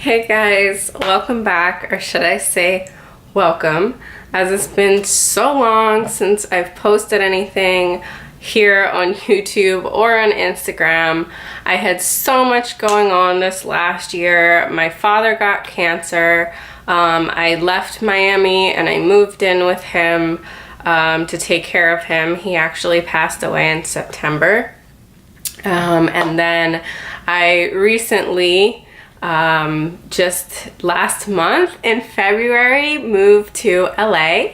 Hey guys, welcome back, or should I say welcome, as it's been so long since I've posted anything here on YouTube or on Instagram. I had so much going on this last year. My father got cancer. I left Miami and I moved in with him to take care of him. He actually passed away in September. And then I recently, just last month in February, moved to LA.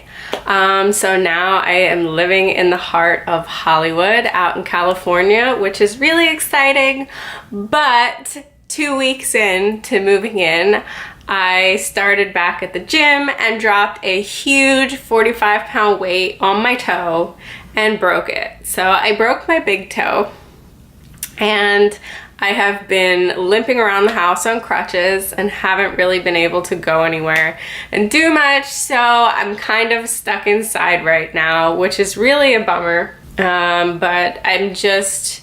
So now I am living in the heart of Hollywood out in California, which is really exciting. But 2 weeks into moving in, I started back at the gym and dropped a huge 45-pound weight on my toe and broke it. So I broke my big toe. And I have been limping around the house on crutches and haven't really been able to go anywhere and do much, so I'm kind of stuck inside right now, which is really a bummer. But I'm just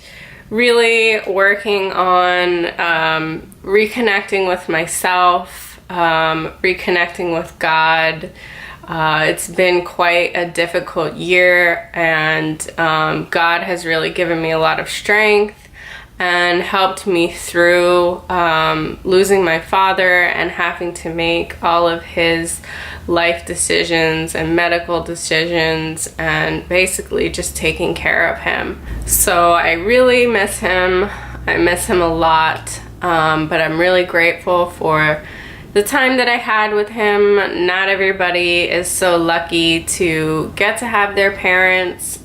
really working on reconnecting with myself, reconnecting with God. It's been quite a difficult year, and God has really given me a lot of strength and helped me through losing my father and having to make all of his life decisions and medical decisions and basically just taking care of him. So I really miss him. I miss him a lot, but I'm really grateful for the time that I had with him. Not everybody is so lucky to get to have their parents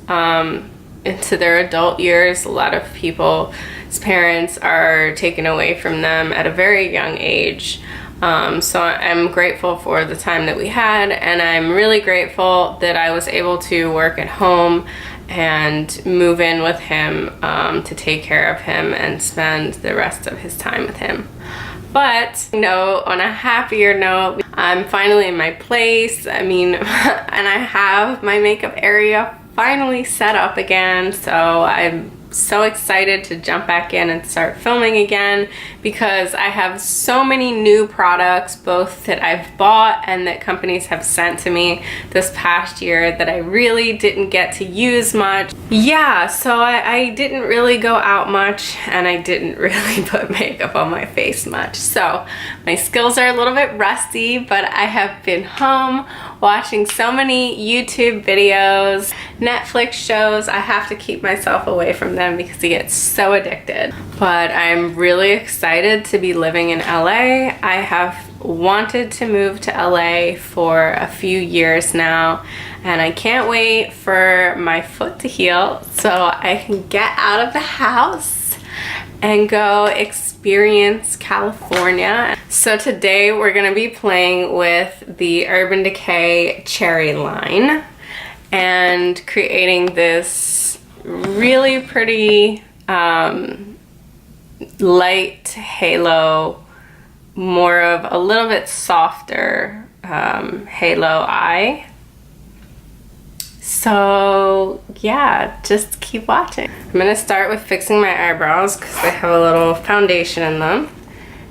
into their adult years. A lot of people's parents are taken away from them at a very young age. So I'm grateful for the time that we had, and I'm really grateful that I was able to work at home and move in with him to take care of him and spend the rest of his time with him. But, you know, on a happier note, I'm finally in my place. I mean, and I have my makeup area finally set up again, so I'm so excited to jump back in and start filming again, because I have so many new products, both that I've bought and that companies have sent to me this past year, that I really didn't get to use much. Yeah, so I didn't really go out much, and I didn't really put makeup on my face much. So my skills are a little bit rusty, but I have been home watching so many YouTube videos, Netflix shows. I have to keep myself away from them because he gets so addicted. But I'm really excited to be living in LA. I have wanted to move to LA for a few years now, and I can't wait for my foot to heal so I can get out of the house and go experience California. So today we're gonna be playing with the Urban Decay Cherry line and creating this really pretty light halo, more of a little bit softer halo eye. So yeah, just keep watching. I'm gonna start with fixing my eyebrows because they have a little foundation in them.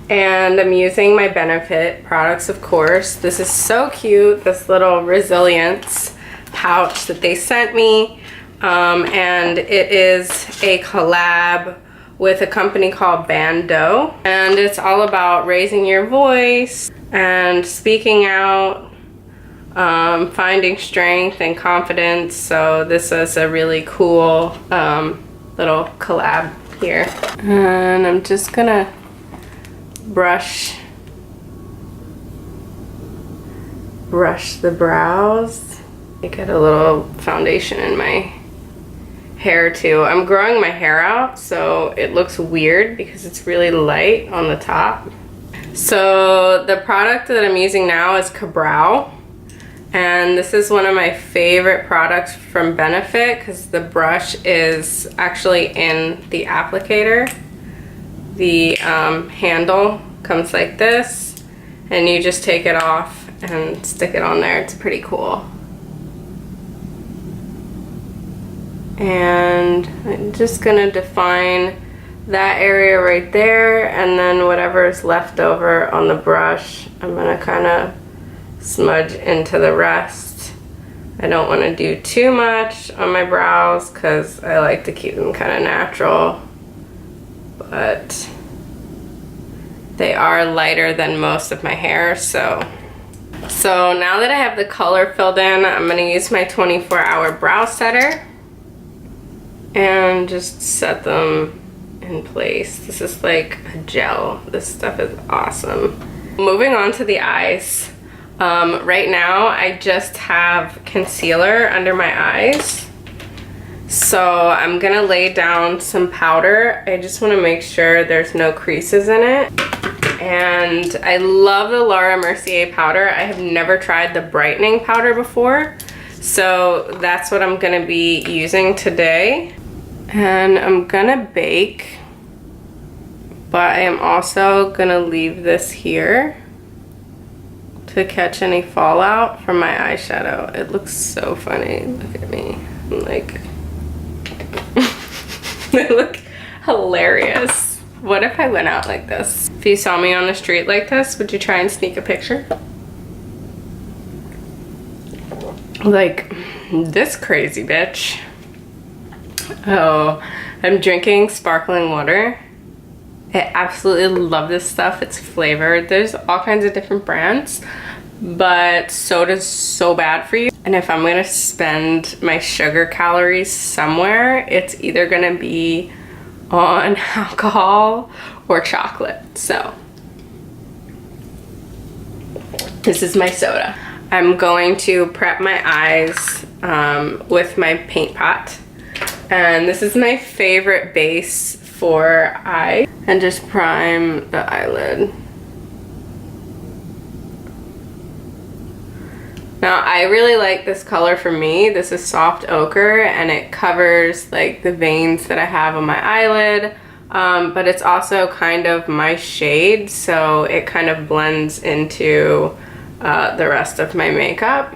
And I'm using my Benefit products, of course. This is so cute, this little resilience pouch that they sent me. And it is a collab with a company called Bando. And it's all about raising your voice and speaking out, finding strength and confidence. So this is a really cool little collab here. And I'm just gonna brush the brows. I get a little foundation in my hair too. I'm growing my hair out, so it looks weird because it's really light on the top. So the product that I'm using now is Cabral, and this is one of my favorite products from Benefit because the brush is actually in the applicator. The handle comes like this, and you just take it off and stick it on there. It's pretty cool. And I'm just gonna define that area right there, and then whatever is left over on the brush, I'm gonna kind of smudge into the rest. I don't want to do too much on my brows because I like to keep them kind of natural, but they are lighter than most of my hair. So now that I have the color filled in, I'm gonna use my 24-hour brow setter and just set them in place. This is like a gel. This stuff is awesome. Moving on to the eyes. Right now I just have concealer under my eyes. So I'm gonna lay down some powder. I just wanna make sure there's no creases in it. And I love the Laura Mercier powder. I have never tried the brightening powder before. So that's what I'm gonna be using today. And I'm gonna bake, but I am also gonna leave this here to catch any fallout from my eyeshadow. It looks so funny. Look at me. I'm like, I look hilarious. What if I went out like this? If you saw me on the street like this, would you try and sneak a picture? Like, this crazy bitch. Oh, I'm drinking sparkling water. I absolutely love this stuff. It's flavored. There's all kinds of different brands, but soda's so bad for you. And if I'm gonna spend my sugar calories somewhere, it's either gonna be on alcohol or chocolate. So this is my soda. I'm going to prep my eyes with my paint pot. And this is my favorite base for eye. And just prime the eyelid. Now I really like this color for me. This is soft ochre and it covers like the veins that I have on my eyelid. But it's also kind of my shade, so it kind of blends into the rest of my makeup.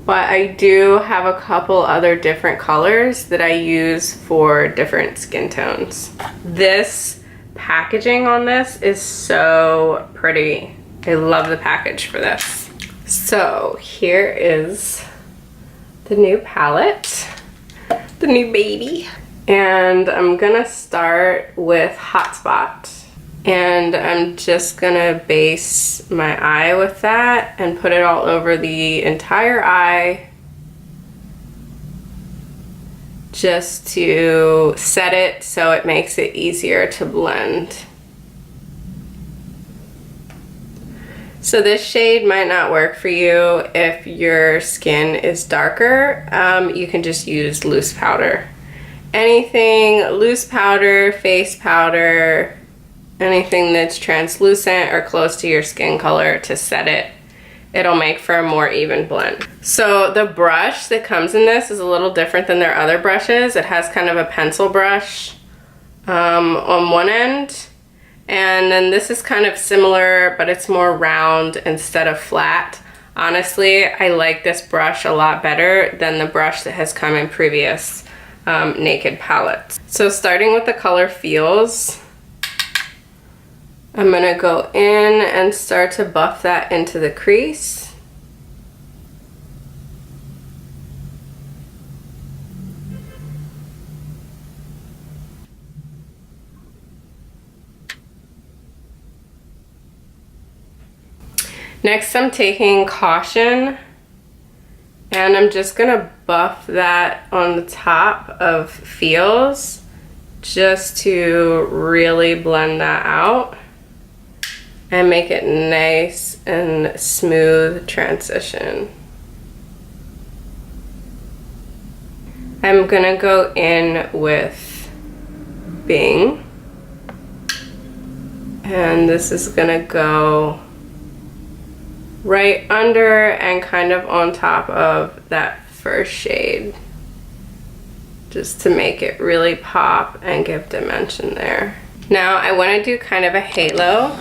But I do have a couple other different colors that I use for different skin tones. This packaging on this is so pretty. I love the package for this. So here is the new palette, the new baby. And I'm gonna start with Hotspot. And I'm just gonna base my eye with that and put it all over the entire eye just to set it so it makes it easier to blend. So this shade might not work for you if your skin is darker. You can just use loose powder. Anything loose powder, face powder, anything that's translucent or close to your skin color to set it, it'll make for a more even blend. So the brush that comes in this is a little different than their other brushes. It has kind of a pencil brush on one end, and then this is kind of similar, but it's more round instead of flat. Honestly, I like this brush a lot better than the brush that has come in previous Naked palettes. So starting with the color Feels, I'm gonna go in and start to buff that into the crease. Next, I'm taking Caution and I'm just gonna buff that on the top of Feels just to really blend that out and make it nice and smooth transition. I'm gonna go in with Bing, and this is gonna go right under and kind of on top of that first shade, just to make it really pop and give dimension there. Now I want to do kind of a halo,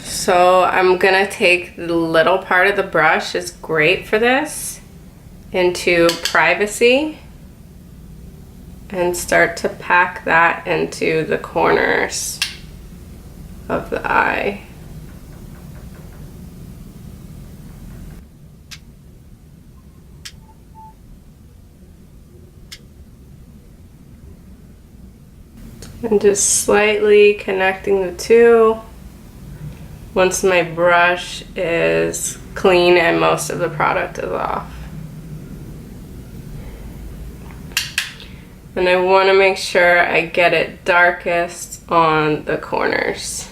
so I'm gonna take the little part of the brush, is great for this, into Privacy, and start to pack that into the corners of the eye. And just slightly connecting the two once my brush is clean and most of the product is off. And I want to make sure I get it darkest on the corners.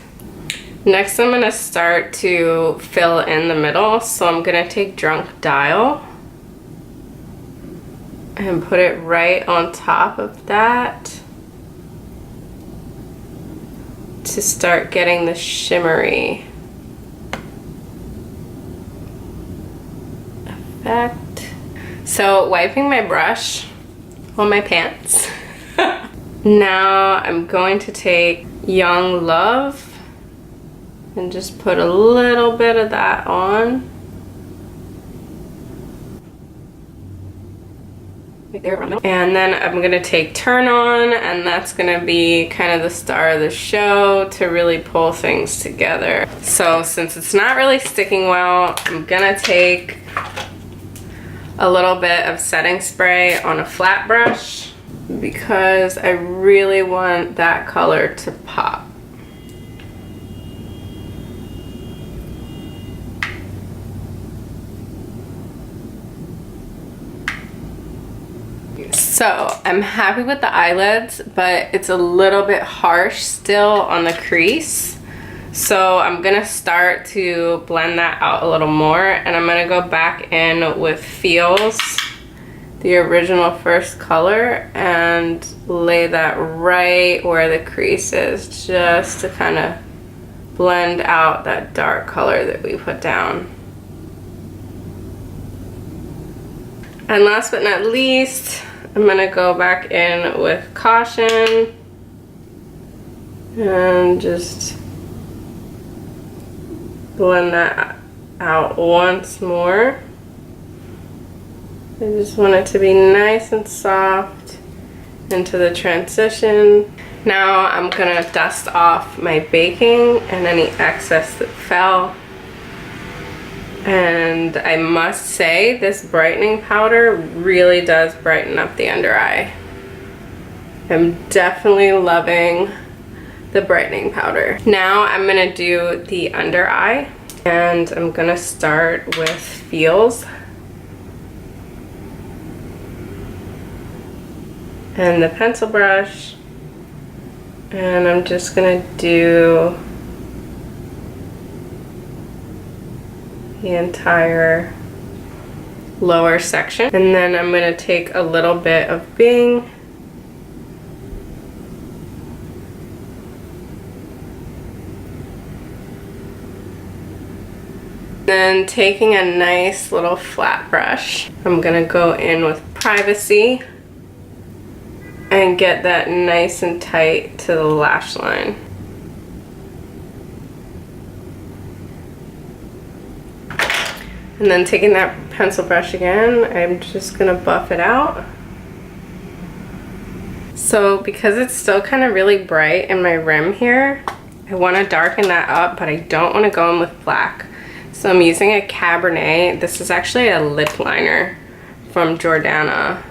Next I'm going to start to fill in the middle, so I'm going to take Drunk Dial and put it right on top of that to start getting the shimmery effect. So wiping my brush on my pants. Now I'm going to take Young Love and just put a little bit of that on. And then I'm gonna take Turn On, and that's gonna be kind of the star of the show to really pull things together. So since it's not really sticking well, I'm gonna take a little bit of setting spray on a flat brush because I really want that color to pop. So I'm happy with the eyelids, but it's a little bit harsh still on the crease. So I'm gonna start to blend that out a little more, and I'm gonna go back in with Feels, the original first color, and lay that right where the crease is, just to kind of blend out that dark color that we put down. And last but not least, I'm gonna go back in with Caution and just blend that out once more. I just want it to be nice and soft into the transition. Now I'm gonna dust off my baking and any excess that fell. And I must say, this brightening powder really does brighten up the under eye. I'm definitely loving the brightening powder. Now I'm gonna do the under eye, and I'm gonna start with Feels. And the pencil brush, and I'm just gonna do the entire lower section. And then I'm going to take a little bit of Bing then taking a nice little flat brush, I'm going to go in with Privacy and get that nice and tight to the lash line. And then taking that pencil brush again, I'm just gonna buff it out. So because it's still kind of really bright in my rim here, I wanna darken that up, but I don't wanna go in with black. So I'm using a Cabernet. This is actually a lip liner from Jordana.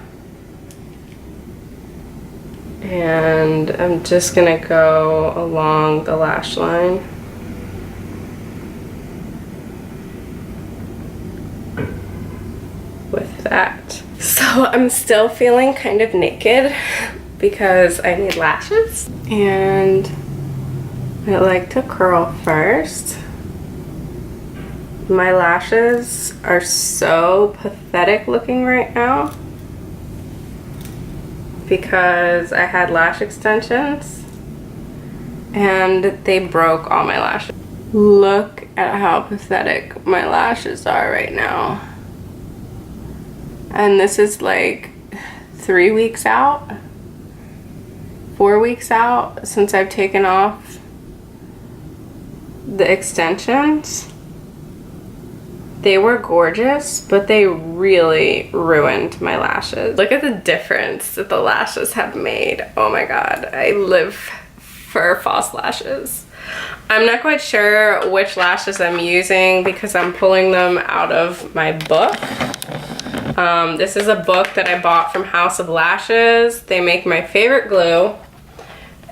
And I'm just gonna go along the lash line. With that. So I'm still feeling kind of naked because I need lashes, and I like to curl first. My lashes are so pathetic looking right now because I had lash extensions and they broke all my lashes. Look at how pathetic my lashes are right now. And this is like 3 weeks out, 4 weeks out since I've taken off the extensions. They were gorgeous, but they really ruined my lashes. Look at the difference that the lashes have made. Oh my god, I live for false lashes. I'm not quite sure which lashes I'm using because I'm pulling them out of my book. This is a book that I bought from House of Lashes. They make my favorite glue,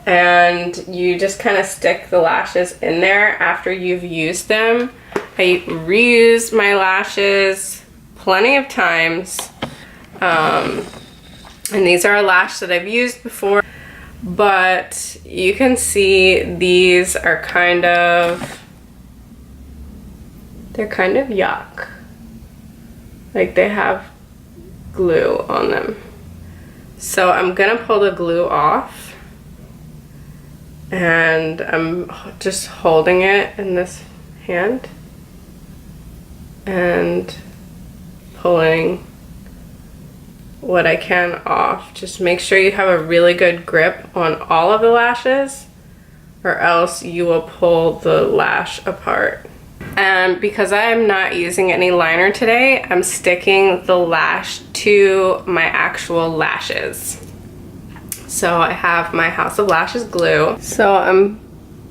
and you just kind of stick the lashes in there after you've used them. I reuse my lashes plenty of times, and these are a lash that I've used before, but you can see these are they're kind of yuck. Like they have glue on them. So I'm gonna pull the glue off, and I'm just holding it in this hand and pulling what I can off. Just make sure you have a really good grip on all of the lashes, or else you will pull the lash apart. And because I am not using any liner today, I'm sticking the lash to my actual lashes. So I have my House of Lashes glue. So I'm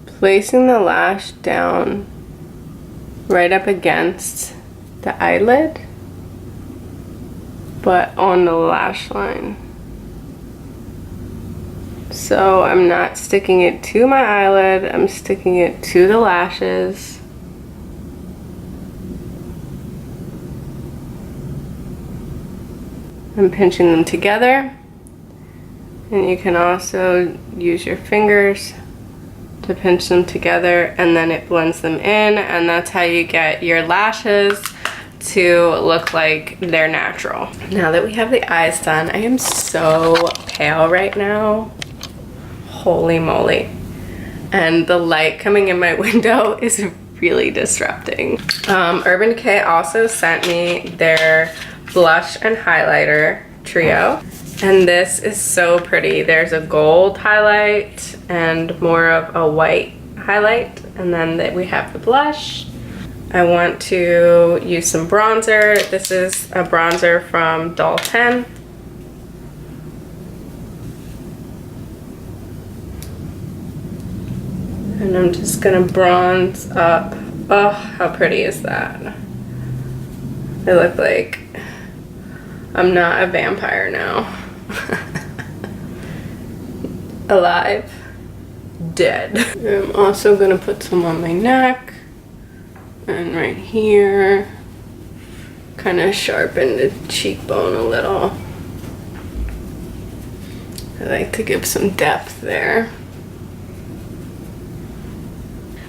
placing the lash down right up against the eyelid, but on the lash line. So I'm not sticking it to my eyelid, I'm sticking it to the lashes. I'm pinching them together, and you can also use your fingers to pinch them together, and then it blends them in, and that's how you get your lashes to look like they're natural. Now that we have the eyes done, I am so pale right now. Holy moly. And the light coming in my window is really disrupting. Urban Decay also sent me their blush and highlighter trio, and this is so pretty. There's a gold highlight and more of a white highlight, and then we have the blush. I want to use some bronzer. This is a bronzer from Doll 10. And I'm just gonna bronze up. Oh, how pretty is that? I look like I'm not a vampire now. Alive, dead. I'm also gonna put some on my neck and right here. Kind of sharpen the cheekbone a little. I like to give some depth there.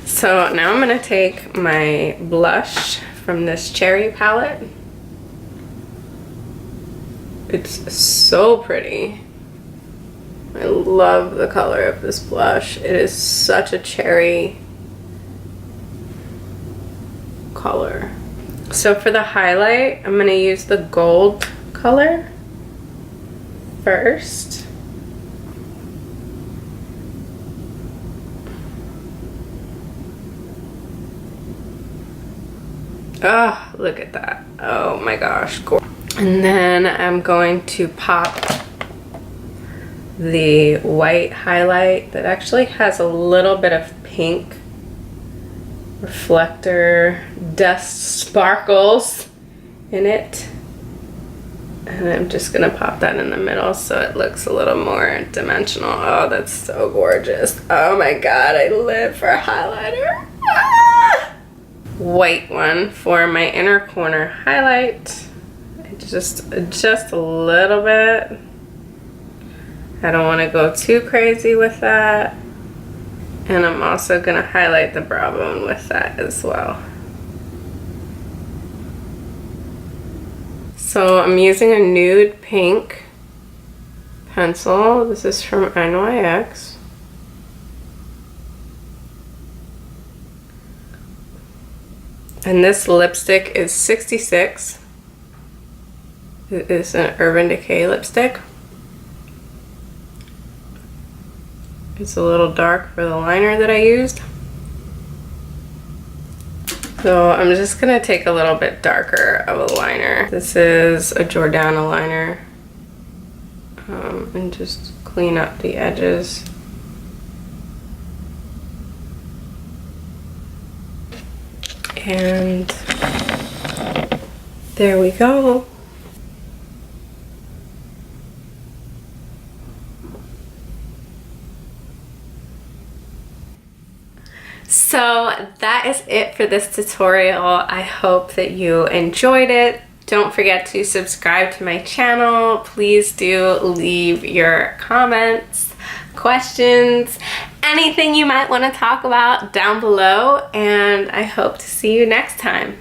So now I'm gonna take my blush from this cherry palette. It's so pretty. I love the color of this blush. It is such a cherry color. So for the highlight, I'm gonna use the gold color first. Oh, look at that. Oh my gosh, gorgeous. And then I'm going to pop the white highlight that actually has a little bit of pink reflector dust sparkles in it. And I'm just gonna pop that in the middle so it looks a little more dimensional. Oh, that's so gorgeous. Oh my god, I live for a highlighter. Ah! White one for my inner corner highlight. Just a little bit. I don't want to go too crazy with that. And I'm also going to highlight the brow bone with that as well. So I'm using a nude pink pencil. This is from NYX. And this lipstick is 66. It is an Urban Decay lipstick. It's a little dark for the liner that I used. So I'm just gonna take a little bit darker of a liner. This is a Jordana liner. And just clean up the edges. And there we go. So that is it for this tutorial. I hope that you enjoyed it. Don't forget to subscribe to my channel. Please do leave your comments, questions, anything you might want to talk about down below, and I hope to see you next time.